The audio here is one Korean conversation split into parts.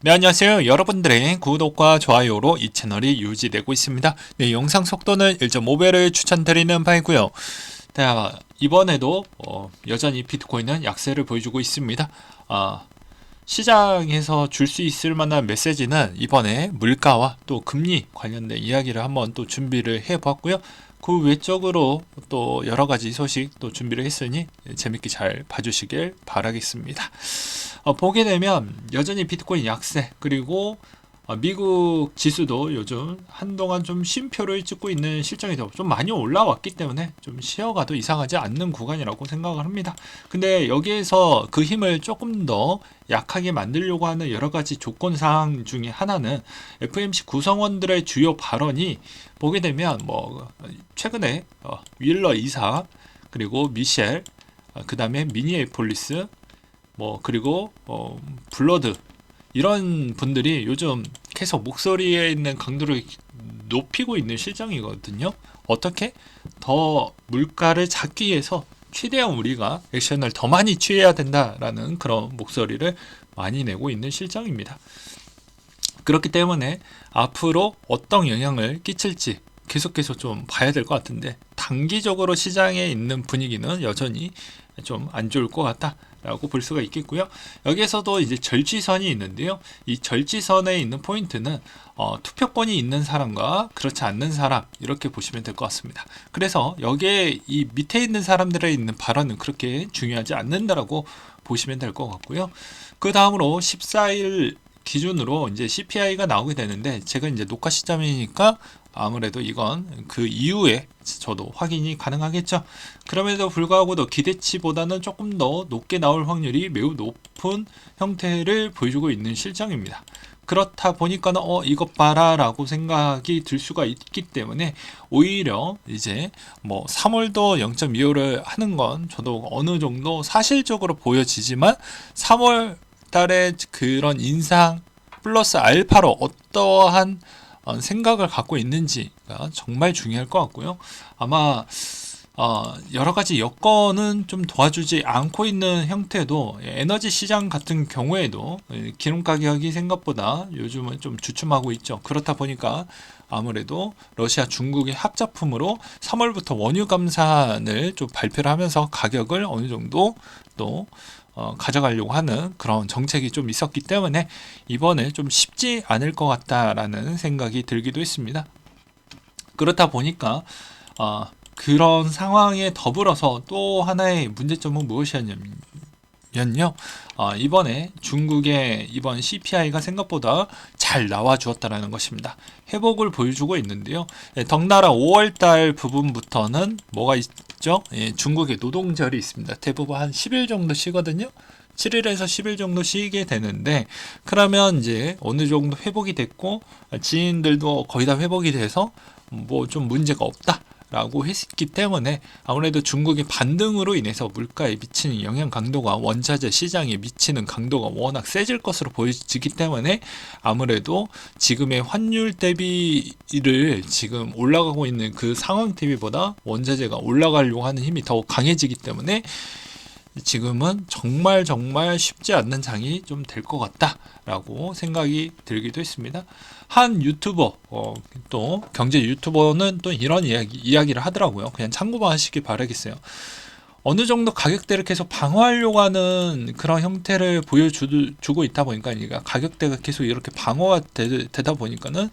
네, 안녕하세요. 여러분들의 구독과 좋아요로 이 채널이 유지되고 있습니다. 네, 영상 속도는 1.5배를 추천드리는 바이고요. 네, 이번에도 여전히 비트코인은 약세를 보여주고 있습니다. 시장에서 줄 수 있을 만한 메시지는 이번에 물가와 또 금리 관련된 이야기를 한번 또 준비를 해봤고요. 그 외적으로 또 여러가지 소식 또 준비를 했으니 재밌게 잘 봐주시길 바라겠습니다. 보게 되면 여전히 비트코인 약세, 그리고 미국 지수도 요즘 한동안 좀 쉼표를 찍고 있는 실정에서 좀 많이 올라왔기 때문에 좀 쉬어가도 이상하지 않는 구간이라고 생각을 합니다. 근데 여기에서 그 힘을 조금 더 약하게 만들려고 하는 여러 가지 조건 사항 중에 하나는 FOMC 구성원들의 주요 발언이 보게 되면 최근에 윌러 이사, 그리고 미셸, 그 다음에 미니애폴리스, 그리고 블러드, 이런 분들이 요즘 계속 목소리에 있는 강도를 높이고 있는 실정이거든요. 어떻게 더 물가를 잡기 위해서 최대한 우리가 액션을 더 많이 취해야 된다라는 그런 목소리를 많이 내고 있는 실정입니다. 그렇기 때문에 앞으로 어떤 영향을 끼칠지 계속해서 좀 봐야 될 것 같은데, 단기적으로 시장에 있는 분위기는 여전히 좀 안 좋을 것 같다 라고 볼 수가 있겠고요. 여기에서도 이제 절지선이 있는데요. 이 절지선에 있는 포인트는 투표권이 있는 사람과 그렇지 않는 사람, 이렇게 보시면 될 것 같습니다. 그래서 여기에 이 밑에 있는 사람들의 있는 발언은 그렇게 중요하지 않는다라고 보시면 될 것 같고요. 그 다음으로 14일 기준으로 이제 CPI가 나오게 되는데, 제가 이제 녹화 시점이니까 아무래도 이건 그 이후에 저도 확인이 가능하겠죠. 그럼에도 불구하고도 기대치보다는 조금 더 높게 나올 확률이 매우 높은 형태를 보여주고 있는 실정입니다. 그렇다 보니까는 이것 봐라 라고 생각이 들 수가 있기 때문에, 오히려 이제 3월도 0.25를 하는 건 저도 어느 정도 사실적으로 보여지지만, 3월 달에 그런 인상 플러스 알파로 어떠한 생각을 갖고 있는지가 정말 중요할 것 같고요. 아마 여러 가지 여건은 좀 도와주지 않고 있는 형태도, 에너지 시장 같은 경우에도 기름 가격이 생각보다 요즘은 좀 주춤하고 있죠. 그렇다 보니까 아무래도 러시아, 중국의 합작품으로 3월부터 원유 감산을 좀 발표를 하면서 가격을 어느 정도 또 가져가려고 하는 그런 정책이 좀 있었기 때문에 이번에 좀 쉽지 않을 것 같다라는 생각이 들기도 했습니다. 그렇다 보니까 그런 상황에 더불어서 또 하나의 문제점은 무엇이었냐면요, 이번에 중국의 이번 CPI가 생각보다 잘 나와 주었다라는 것입니다. 회복을 보여주고 있는데요. 덩달아 5월달 부분부터는 뭐가 있죠? 중국의 노동절이 있습니다. 대부분 한 10일 정도 쉬거든요. 7일에서 10일 정도 쉬게 되는데, 그러면 이제 어느 정도 회복이 됐고 지인들도 거의 다 회복이 돼서 좀 문제가 없다 라고 했기 때문에, 아무래도 중국의 반등으로 인해서 물가에 미치는 영향 강도가, 원자재 시장에 미치는 강도가 워낙 세질 것으로 보여지기 때문에, 아무래도 지금의 환율 대비를 지금 올라가고 있는 그 상황 대비보다 원자재가 올라가려고 하는 힘이 더 강해지기 때문에 지금은 정말 쉽지 않는 장이 좀 될 것 같다라고 생각이 들기도 했습니다. 한 유튜버, 또 경제 유튜버는 또 이런 이야기를 하더라고요. 그냥 참고만 하시기 바라겠어요. 어느 정도 가격대를 계속 방어하려고 하는 그런 형태를 보여주고 있다 보니까, 그러니까 가격대가 계속 이렇게 방어가 되다 보니까는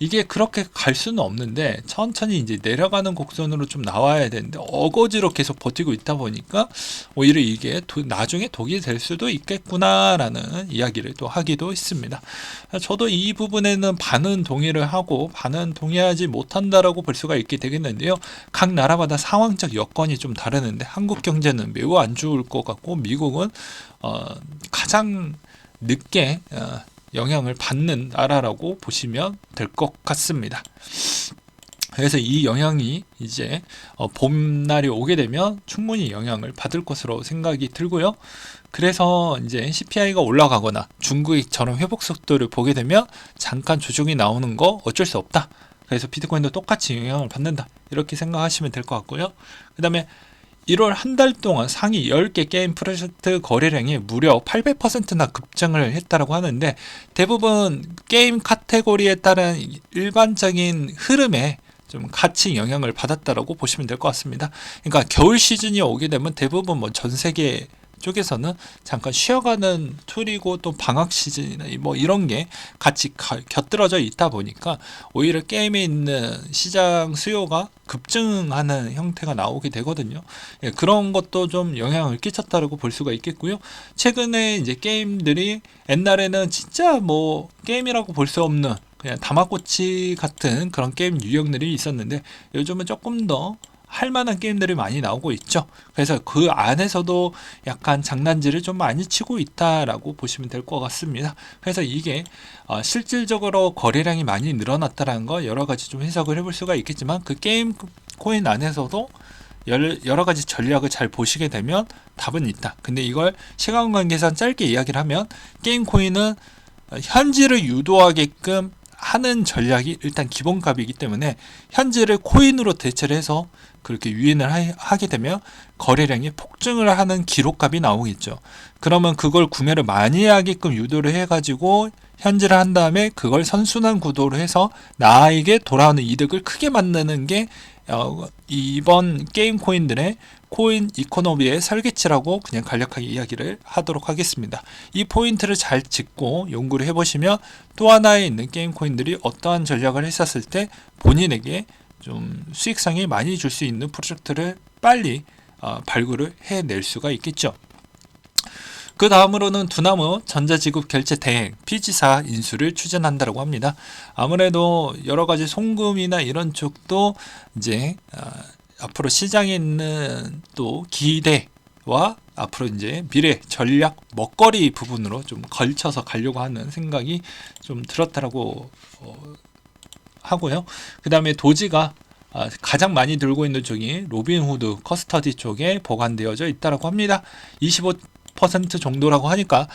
이게 그렇게 갈 수는 없는데, 천천히 이제 내려가는 곡선으로 좀 나와야 되는데 어거지로 계속 버티고 있다 보니까 오히려 이게 나중에 독이 될 수도 있겠구나라는 이야기를 또 하기도 했습니다. 저도 이 부분에는 반은 동의를 하고 반은 동의하지 못한다라고 볼 수가 있게 되겠는데요. 각 나라마다 상황적 여건이 좀 다르는데, 한국 경제는 매우 안 좋을 것 같고 미국은 가장 늦게 영향을 받는 나라라고 보시면 될 것 같습니다. 그래서 이 영향이 이제 봄날이 오게 되면 충분히 영향을 받을 것으로 생각이 들고요. 그래서 이제 CPI가 올라가거나 중국의 저런 회복 속도를 보게 되면 잠깐 조정이 나오는 거 어쩔 수 없다. 그래서 비트코인도 똑같이 영향을 받는다. 이렇게 생각하시면 될 것 같고요. 그 다음에 1월 한 달 동안 상위 10개 게임 프로젝트 거래량이 무려 800%나 급증을 했다고 하는데, 대부분 게임 카테고리에 따른 일반적인 흐름에 좀 같이 영향을 받았다라고 보시면 될 것 같습니다. 그러니까 겨울 시즌이 오게 되면 대부분 뭐 전 세계 쪽에서는 잠깐 쉬어가는 툴이고, 또 방학 시즌이나 뭐 이런 게 같이 곁들어져 있다 보니까 오히려 게임에 있는 시장 수요가 급증하는 형태가 나오게 되거든요. 예, 그런 것도 좀 영향을 끼쳤다고 볼 수가 있겠고요. 최근에 이제 게임들이, 옛날에는 진짜 뭐 게임이라고 볼 수 없는 그냥 다마고치 같은 그런 게임 유형들이 있었는데, 요즘은 조금 더 할만한 게임들이 많이 나오고 있죠. 그래서 그 안에서도 약간 장난질을 좀 많이 치고 있다라고 보시면 될 것 같습니다. 그래서 이게 실질적으로 거래량이 많이 늘어났다는 거 여러 가지 좀 해석을 해볼 수가 있겠지만, 그 게임 코인 안에서도 여러 가지 전략을 잘 보시게 되면 답은 있다. 근데 이걸 시간 관계상 짧게 이야기를 하면, 게임 코인은 현질을 유도하게끔 하는 전략이 일단 기본값이기 때문에, 현질을 코인으로 대체를 해서 그렇게 유인을 하게 되면 거래량이 폭증을 하는 기록값이 나오겠죠. 그러면 그걸 구매를 많이 하게끔 유도를 해가지고 현질을 한 다음에 그걸 선순환 구도로 해서 나에게 돌아오는 이득을 크게 만드는 게 이번 게임 코인들의 코인 이코노미의 설계치라고 그냥 간략하게 이야기를 하도록 하겠습니다. 이 포인트를 잘 짚고 연구를 해보시면, 또 하나에 있는 게임 코인들이 어떠한 전략을 했었을 때 본인에게 좀 수익성이 많이 줄 수 있는 프로젝트를 빨리 발굴을 해낼 수가 있겠죠. 그 다음으로는 두나무 전자지급 결제 대행 피지사 인수를 추진한다고 합니다. 아무래도 여러 가지 송금이나 이런 쪽도 이제 앞으로 시장에 있는 또 기대와 앞으로 이제 미래 전략 먹거리 부분으로 좀 걸쳐서 가려고 하는 생각이 좀 들었다라고 하고요. 그 다음에 도지가 가장 많이 들고 있는 쪽이 로빈후드 커스터디 쪽에 보관되어져 있다고 합니다. 25% 정도라고 하니까,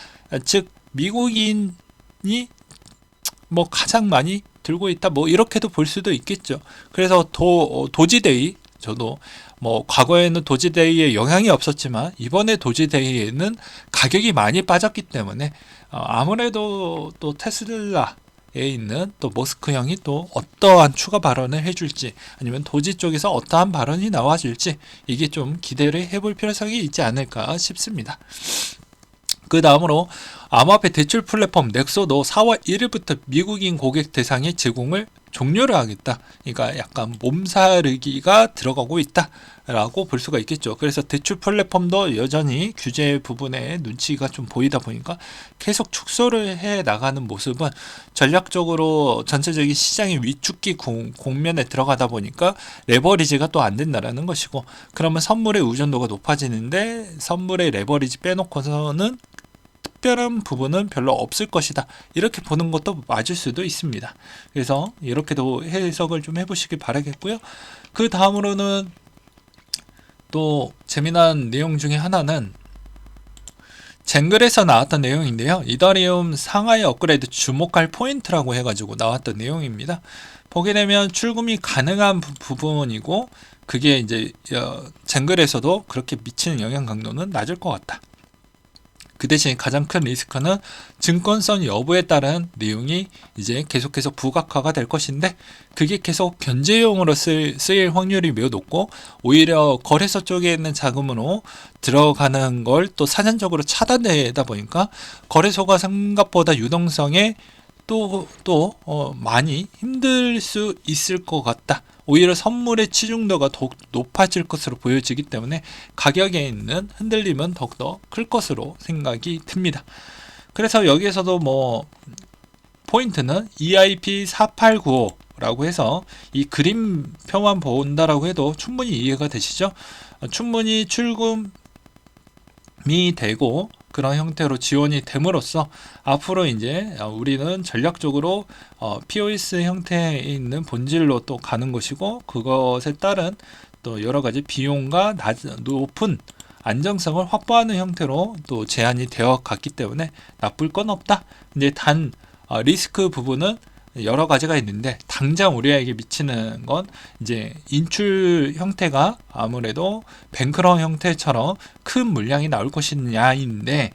즉 미국인이 뭐 가장 많이 들고 있다, 뭐 이렇게도 볼 수도 있겠죠. 그래서 도지데이, 저도 뭐 과거에는 도지데이에 영향이 없었지만 이번에 도지데이에는 가격이 많이 빠졌기 때문에 아무래도 또 테슬라에 있는 또 머스크 형이 또 어떠한 추가 발언을 해줄지, 아니면 도지 쪽에서 어떠한 발언이 나와줄지, 이게 좀 기대를 해볼 필요성이 있지 않을까 싶습니다. 그 다음으로 암호화폐 대출 플랫폼 넥소도 4월 1일부터 미국인 고객 대상의 제공을 종료를 하겠다. 그러니까 약간 몸살기가 들어가고 있다라고 볼 수가 있겠죠. 그래서 대출 플랫폼도 여전히 규제 부분에 눈치가 좀 보이다 보니까 계속 축소를 해 나가는 모습은, 전략적으로 전체적인 시장의 위축기 공면에 들어가다 보니까 레버리지가 또 안 된다라는 것이고, 그러면 선물의 의존도가 높아지는데 선물의 레버리지 빼놓고서는 특별한 부분은 별로 없을 것이다, 이렇게 보는 것도 맞을 수도 있습니다. 그래서 이렇게도 해석을 좀 해보시길 바라겠고요. 그 다음으로는 또 재미난 내용 중에 하나는 젠글에서 나왔던 내용인데요. 이더리움 상하이 업그레이드 주목할 포인트라고 해가지고 나왔던 내용입니다. 보게 되면 출금이 가능한 부분이고, 그게 이제 젠글에서도 그렇게 미치는 영향 강도는 낮을 것 같다. 그 대신 가장 큰 리스크는 증권성 여부에 따른 내용이 이제 계속해서 부각화가 될 것인데, 그게 계속 견제용으로 쓰일 확률이 매우 높고, 오히려 거래소 쪽에 있는 자금으로 들어가는 걸 또 사전적으로 차단되다 보니까 거래소가 생각보다 유동성에 또 많이 힘들 수 있을 것 같다. 오히려 선물의 치중도가 더욱 높아질 것으로 보여지기 때문에 가격에 있는 흔들림은 더욱더 클 것으로 생각이 듭니다. 그래서 여기에서도 뭐 포인트는 EIP4895라고 해서 이 그림표만 본다라고 해도 충분히 이해가 되시죠? 충분히 출금이 되고 그런 형태로 지원이 됨으로써 앞으로 이제 우리는 전략적으로 POS 형태에 있는 본질로 또 가는 것이고, 그것에 따른 또 여러 가지 비용과 높은 안정성을 확보하는 형태로 또 제한이 되어 갔기 때문에 나쁠 건 없다. 이제 단 리스크 부분은 여러 가지가 있는데 당장 우리에게 미치는 건 이제 인출 형태가 아무래도 뱅크런 형태처럼 큰 물량이 나올 것이냐인데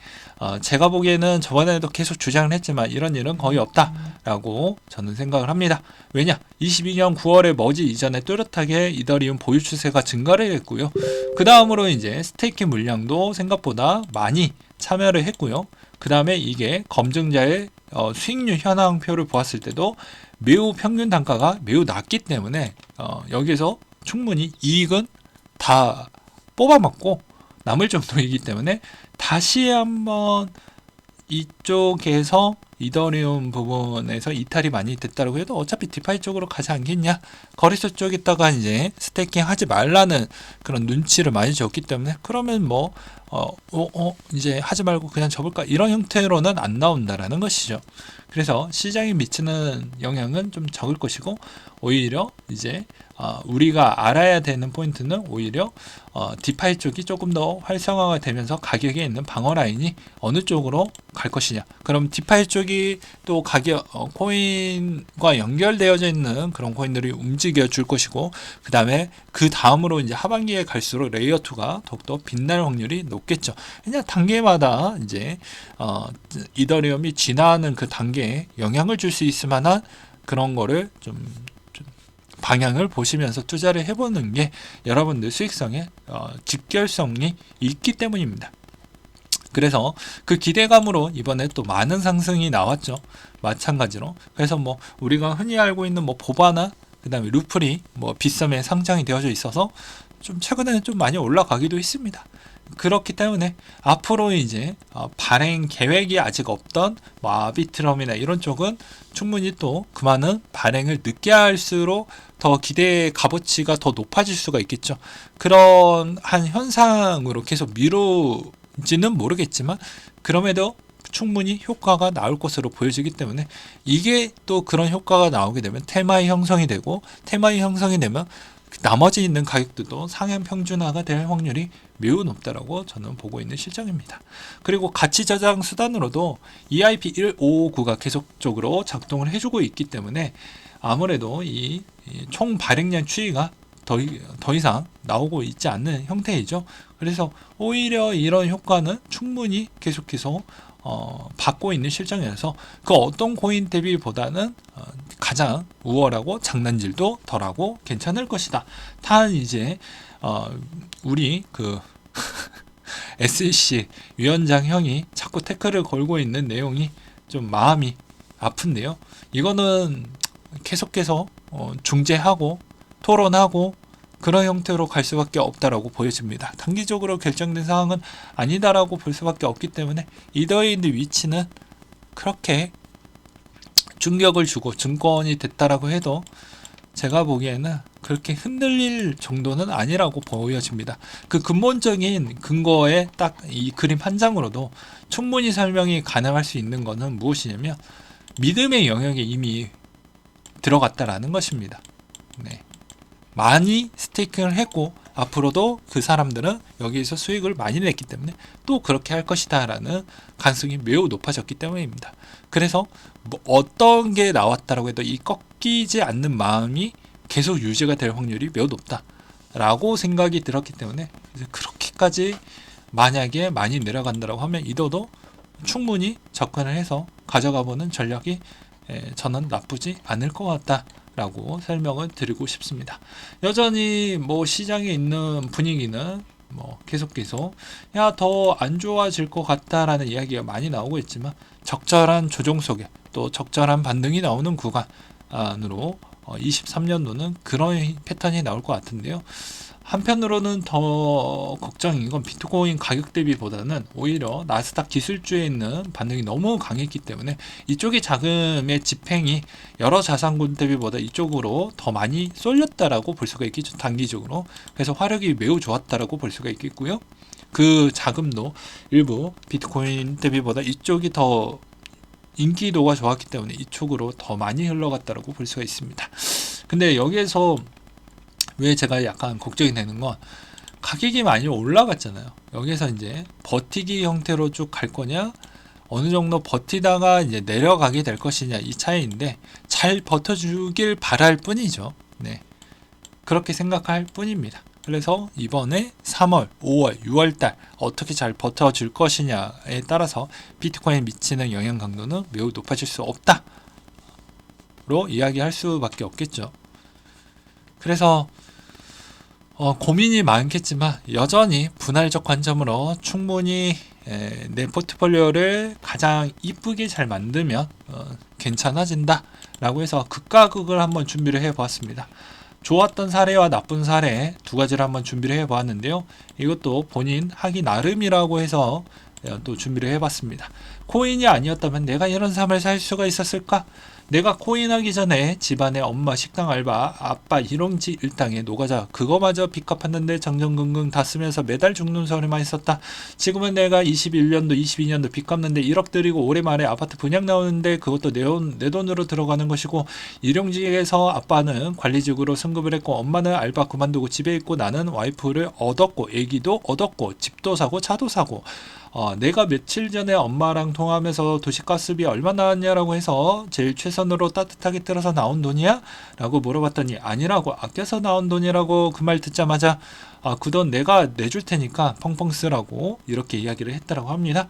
제가 보기에는 저번에도 계속 주장을 했지만 이런 일은 거의 없다라고 저는 생각을 합니다. 왜냐? 22년 9월에 머지 이전에 뚜렷하게 이더리움 보유 추세가 증가를 했고요. 그 다음으로 이제 스테이킹 물량도 생각보다 많이 참여를 했고요. 그 다음에 이게 검증자의 수익률 현황표를 보았을 때도 매우 평균 단가가 매우 낮기 때문에 여기서 충분히 이익은 다 뽑아먹고 남을 정도이기 때문에 다시 한번 이쪽에서 이더리움 부분에서 이탈이 많이 됐다고 해도 어차피 디파이 쪽으로 가지 않겠냐, 거래소 쪽에다가 이제 스테이킹 하지 말라는 그런 눈치를 많이 줬기 때문에 그러면 뭐 이제 하지 말고 그냥 접을까, 이런 형태로는 안 나온다라는 것이죠. 그래서 시장에 미치는 영향은 좀 적을 것이고, 오히려 이제 우리가 알아야 되는 포인트는 오히려 디파이 쪽이 조금 더 활성화가 되면서 가격에 있는 방어 라인이 어느 쪽으로 갈 것이냐. 그럼 디파이 쪽이 또 가격 코인과 연결되어져 있는 그런 코인들이 움직여 줄 것이고, 그 다음으로 이제 하반기에 갈수록 레이어 2가 더욱더 빛날 확률이 높겠죠. 그냥 단계마다 이제 이더리움이 지나는 그 단계에 영향을 줄 수 있을 만한 그런 거를 좀 방향을 보시면서 투자를 해보는 게 여러분들 수익성에 직결성이 있기 때문입니다. 그래서 그 기대감으로 이번에 또 많은 상승이 나왔죠. 마찬가지로. 그래서 뭐 우리가 흔히 알고 있는 뭐 보바나 그다음에 루플이 뭐 빗썸에 상장이 되어져 있어서 좀 최근에는 좀 많이 올라가기도 했습니다. 그렇기 때문에 앞으로 이제 발행 계획이 아직 없던 뭐 아비트럼이나 이런 쪽은 충분히 또 그 많은 발행을 늦게 할수록 더 기대 값어치가 더 높아질 수가 있겠죠. 그런 한 현상으로 계속 미루지는 모르겠지만 그럼에도 충분히 효과가 나올 것으로 보여지기 때문에, 이게 또 그런 효과가 나오게 되면 테마의 형성이 되고, 테마의 형성이 되면 나머지 있는 가격들도 상향 평준화가 될 확률이 매우 높다라고 저는 보고 있는 실정입니다. 그리고 가치 저장 수단으로도 EIP1559가 계속적으로 작동을 해주고 있기 때문에 아무래도 이 총 발행량 추이가 더 이상 나오고 있지 않는 형태이죠. 그래서 오히려 이런 효과는 충분히 계속해서 받고 있는 실정이라서 그 어떤 코인 대비보다는 가장 우월하고 장난질도 덜하고 괜찮을 것이다. 단 이제 우리 그 SEC 위원장 형이 자꾸 태클을 걸고 있는 내용이 좀 마음이 아픈데요. 이거는 계속해서 중재하고 토론하고 그런 형태로 갈 수밖에 없다라고 보여집니다. 단기적으로 결정된 상황은 아니다라고 볼 수밖에 없기 때문에 이더인의 위치는 그렇게 충격을 주고 증권이 됐다라고 해도 제가 보기에는 그렇게 흔들릴 정도는 아니라고 보여집니다. 그 근본적인 근거에 딱 이 그림 한 장으로도 충분히 설명이 가능할 수 있는 것은 무엇이냐면 믿음의 영역에 이미 들어갔다라는 것입니다. 네. 많이 스테이킹을 했고 앞으로도 그 사람들은 여기에서 수익을 많이 냈기 때문에 또 그렇게 할 것이다 라는 가능성이 매우 높아졌기 때문입니다. 그래서 뭐 어떤 게 나왔다라고 해도 이 꺾이지 않는 마음이 계속 유지가 될 확률이 매우 높다 라고 생각이 들었기 때문에 그렇게까지 만약에 많이 내려간다고 하면 이더도 충분히 접근을 해서 가져가 보는 전략이 저는 나쁘지 않을 것 같다 라고 설명을 드리고 싶습니다. 여전히 뭐 시장에 있는 분위기는 뭐 계속 더 안 좋아질 것 같다라는 이야기가 많이 나오고 있지만 적절한 조정 속에 또 적절한 반등이 나오는 구간으로 23년도는 그런 패턴이 나올 것 같은데요. 한편으로는 더 걱정인 건 비트코인 가격 대비보다는 오히려 나스닥 기술주에 있는 반응이 너무 강했기 때문에 이쪽의 자금의 집행이 여러 자산군 대비보다 이쪽으로 더 많이 쏠렸다라고 볼 수가 있겠죠. 단기적으로. 그래서 화력이 매우 좋았다라고 볼 수가 있겠고요. 그 자금도 일부 비트코인 대비보다 이쪽이 더 인기도가 좋았기 때문에 이쪽으로 더 많이 흘러갔다라고 볼 수가 있습니다. 근데 여기에서 왜 제가 약간 걱정이 되는 건 가격이 많이 올라갔잖아요. 여기서 이제 버티기 형태로 쭉 갈 거냐, 어느 정도 버티다가 이제 내려가게 될 것이냐 이 차이인데 잘 버텨주길 바랄 뿐이죠. 네. 그렇게 생각할 뿐입니다. 그래서 이번에 3월, 5월, 6월달 어떻게 잘 버텨줄 것이냐에 따라서 비트코인에 미치는 영향 강도는 매우 높아질 수 없다로 이야기할 수밖에 없겠죠. 그래서 고민이 많겠지만 여전히 분할적 관점으로 충분히 내 포트폴리오를 가장 이쁘게 잘 만들면 괜찮아진다 라고 해서 극과 극을 한번 준비를 해 보았습니다. 좋았던 사례와 나쁜 사례 두 가지를 한번 준비를 해 보았는데요. 이것도 본인 하기 나름이라고 해서 또 준비를 해 봤습니다. 코인이 아니었다면 내가 이런 삶을 살 수가 있었을까? 내가 코인 하기 전에 집안에 엄마 식당 알바, 아빠 일용직 일당에 노가자 그거마저 빚 갚았는데 정정긍긍 다 쓰면서 매달 죽는 소리만 있었다. 지금은 내가 21년도 22년도 빚 갚는데 1억 들이고 올해 말에 아파트 분양 나오는데 그것도 내 돈으로 들어가는 것이고, 일용직에서 아빠는 관리직으로 승급을 했고 엄마는 알바 그만두고 집에 있고 나는 와이프를 얻었고 애기도 얻었고 집도 사고 차도 사고, 내가 며칠 전에 엄마랑 통화하면서 도시가스비 얼마 나왔냐라고 해서 제일 최선으로 따뜻하게 들어서 나온 돈이야? 라고 물어봤더니 아니라고, 아껴서 나온 돈이라고. 그 말 듣자마자 그 돈 내가 내줄 테니까 펑펑 쓰라고 이렇게 이야기를 했다라고 합니다.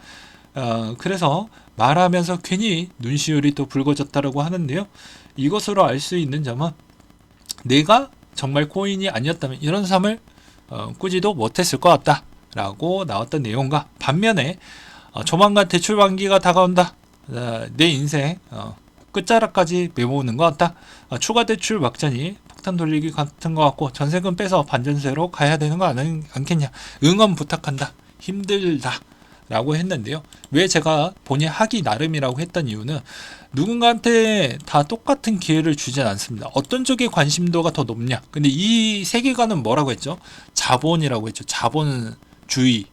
그래서 말하면서 괜히 눈시울이 또 붉어졌다라고 하는데요. 이것으로 알 수 있는 점은 내가 정말 코인이 아니었다면 이런 삶을 꾸지도 못했을 것 같다 라고 나왔던 내용과, 반면에 조만간 대출 만기가 다가온다, 내 인생 끝자락까지 메모는 것 같다, 추가 대출 막전이 폭탄 돌리기 같은 것 같고 전세금 빼서 반전세로 가야 되는 거 않겠냐, 응원 부탁한다, 힘들다 라고 했는데요. 왜 제가 본인 하기 나름이라고 했던 이유는 누군가한테 다 똑같은 기회를 주진 않습니다. 어떤 쪽에 관심도가 더 높냐. 근데 이 세계관은 뭐라고 했죠? 자본이라고 했죠. 자본주의,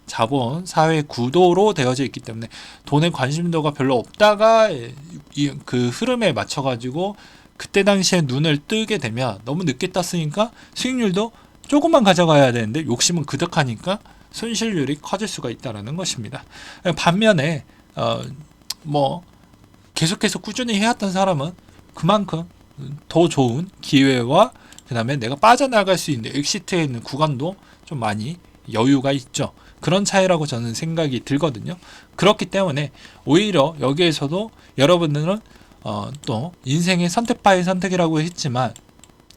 자본 사회 구도로 되어져 있기 때문에 돈에 관심도가 별로 없다가 그 흐름에 맞춰 가지고 그때 당시에 눈을 뜨게 되면 너무 늦게 땄으니까 수익률도 조금만 가져가야 되는데 욕심은 그득하니까 손실률이 커질 수가 있다는 것입니다. 반면에 계속해서 꾸준히 해왔던 사람은 그만큼 더 좋은 기회와 그 다음에 내가 빠져나갈 수 있는 엑시트에 있는 구간도 좀 많이 여유가 있죠. 그런 차이라고 저는 생각이 들거든요. 그렇기 때문에 오히려 여기에서도 여러분들은 또 인생의 선택바의 선택이라고 했지만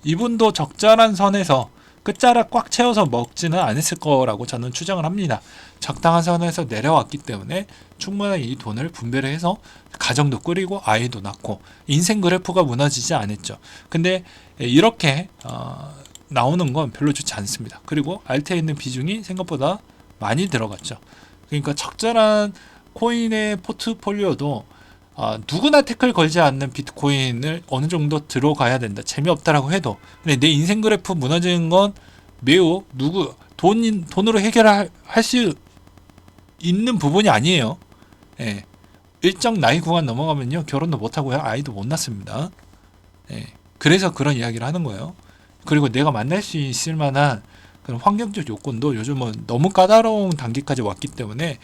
이분도 적절한 선에서 끝자락 꽉 채워서 먹지는 않았을 거라고 저는 추정을 합니다. 적당한 선에서 내려왔기 때문에 충분히 이 돈을 분배를 해서 가정도 꾸리고 아이도 낳고 인생 그래프가 무너지지 않았죠. 근데 이렇게 나오는 건 별로 좋지 않습니다. 그리고 알트에 있는 비중이 생각보다 많이 들어갔죠. 그러니까 적절한 코인의 포트폴리오도 누구나 태클 걸지 않는 비트코인을 어느 정도 들어가야 된다. 재미없다라고 해도. 근데 내 인생 그래프 무너지는 건 매우 돈으로 해결할 수 있는 부분이 아니에요. 예. 일정 나이 구간 넘어가면요, 결혼도 못하고요, 아이도 못 낳습니다. 예. 그래서 그런 이야기를 하는 거예요. 그리고 내가 만날 수 있을 만한 그런 환경적 요건도 요즘은 너무 까다로운 단계까지 왔기 때문에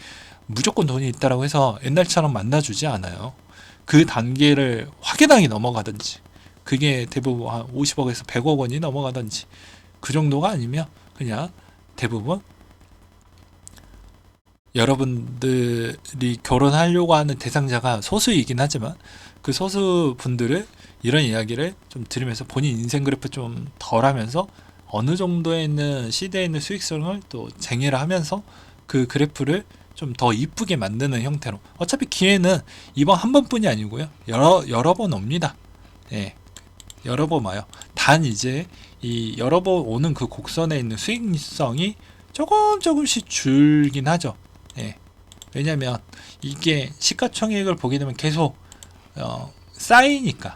무조건 돈이 있다라고 해서 옛날처럼 만나주지 않아요. 그 단계를 확연하게 넘어가든지, 그게 대부분 한 50억에서 100억 원이 넘어가든지, 그 정도가 아니면 그냥 대부분 여러분들이 결혼하려고 하는 대상자가 소수이긴 하지만 그 소수 분들을 이런 이야기를 좀 들으면서 본인 인생 그래프 좀 덜 하면서 어느 정도에 있는 시대에 있는 수익성을 또 쟁여를 하면서 그 그래프를 좀 더 이쁘게 만드는 형태로, 어차피 기회는 이번 한 번뿐이 아니고요, 여러 번 옵니다. 예, 여러 번 와요. 단 이제 이 여러 번 오는 그 곡선에 있는 수익성이 조금씩 줄긴 하죠. 예, 왜냐면 이게 시가총액을 보게 되면 계속 쌓이니까,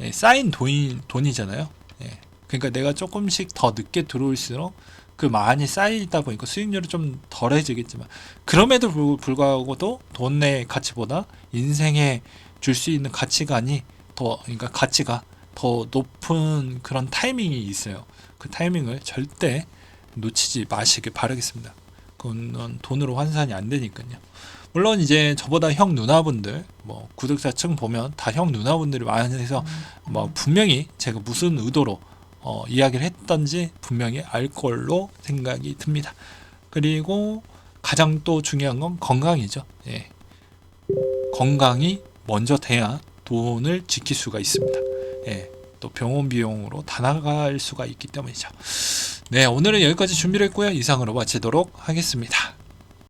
예, 쌓인 돈이잖아요. 예, 그러니까 내가 조금씩 더 늦게 들어올수록 그 많이 쌓이다 보니까 수익률이 좀 덜해지겠지만, 그럼에도 불구하고도 돈의 가치보다 인생에 줄 수 있는 가치관이 그러니까 가치가 더 높은 그런 타이밍이 있어요. 그 타이밍을 절대 놓치지 마시길 바라겠습니다. 그건 돈으로 환산이 안 되니까요. 물론 이제 저보다 형 누나분들 뭐 구독자층 보면 다 형 누나분들이 많아서 뭐 분명히 제가 무슨 의도로 이야기를 했던지 분명히 알 걸로 생각이 듭니다. 그리고 가장 또 중요한 건 건강이죠. 예. 건강이 먼저 돼야 돈을 지킬 수가 있습니다. 예. 또 병원 비용으로 다 나갈 수가 있기 때문이죠. 네, 오늘은 여기까지 준비를 했고요. 이상으로 마치도록 하겠습니다.